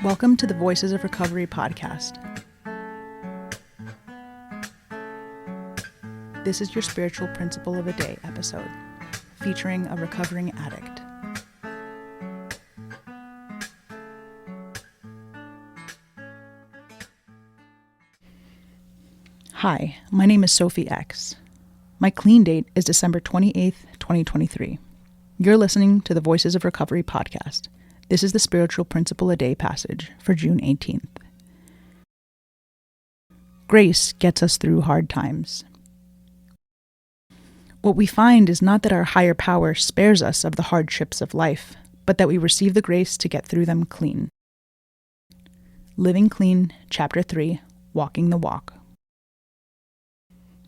Welcome to the Voices of Recovery podcast. This is your spiritual principle of a day episode, featuring a recovering addict. Hi, my name is Sophie X. My clean date is December 28th, 2023. You're listening to the Voices of Recovery podcast. This is the spiritual principle a day passage for June 18th. Grace gets us through hard times. What we find is not that our higher power spares us of the hardships of life, but that we receive the grace to get through them clean. Living Clean, Chapter 3, Walking the Walk.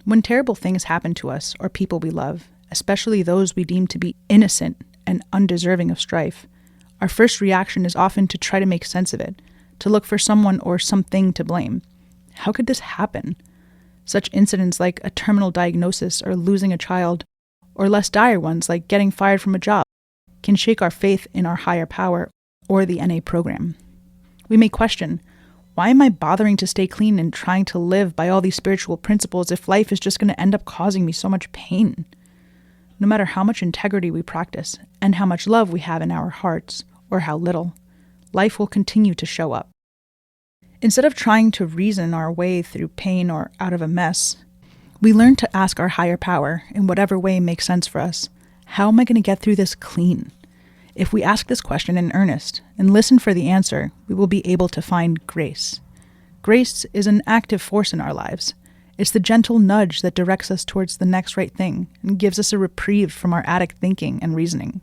When terrible things happen to us or people we love, especially those we deem to be innocent and undeserving of strife, our first reaction is often to try to make sense of it, to look for someone or something to blame. How could this happen? Such incidents like a terminal diagnosis or losing a child, or less dire ones like getting fired from a job, can shake our faith in our higher power or the NA program. We may question, why am I bothering to stay clean and trying to live by all these spiritual principles if life is just going to end up causing me so much pain? No matter how much integrity we practice and how much love we have in our hearts, or how little, life will continue to show up. Instead of trying to reason our way through pain or out of a mess, we learn to ask our higher power, in whatever way makes sense for us, how am I going to get through this clean? If we ask this question in earnest and listen for the answer, we will be able to find grace. Grace is an active force in our lives. It's the gentle nudge that directs us towards the next right thing and gives us a reprieve from our addict thinking and reasoning.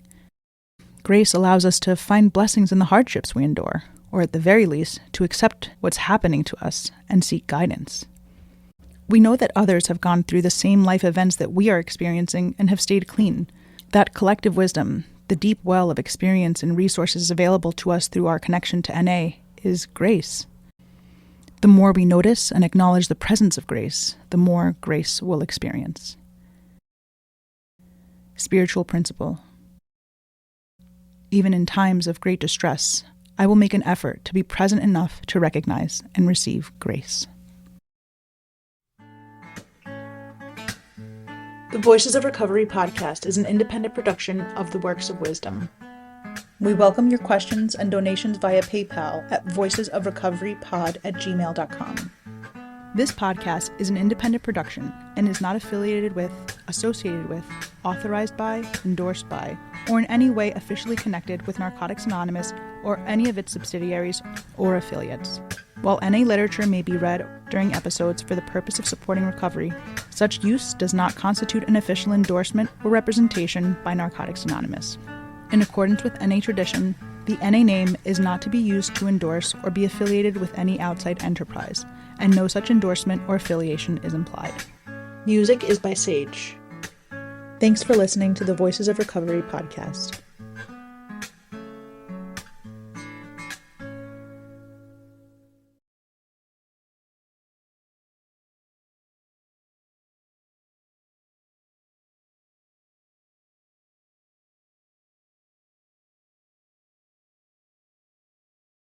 Grace allows us to find blessings in the hardships we endure, or at the very least, to accept what's happening to us and seek guidance. We know that others have gone through the same life events that we are experiencing and have stayed clean. That collective wisdom, the deep well of experience and resources available to us through our connection to NA, is grace. The more we notice and acknowledge the presence of grace, the more grace we'll experience. Spiritual principle. Even in times of great distress, I will make an effort to be present enough to recognize and receive grace. The Voices of Recovery podcast is an independent production of the Works of Wisdom. We welcome your questions and donations via PayPal at voicesofrecoverypod@gmail.com. This podcast is an independent production and is not affiliated with, associated with, authorized by, endorsed by, or in any way officially connected with Narcotics Anonymous or any of its subsidiaries or affiliates. While NA literature may be read during episodes for the purpose of supporting recovery, such use does not constitute an official endorsement or representation by Narcotics Anonymous. In accordance with NA tradition, the NA name is not to be used to endorse or be affiliated with any outside enterprise, and no such endorsement or affiliation is implied. Music is by Sage. Thanks for listening to the Voices of Recovery podcast.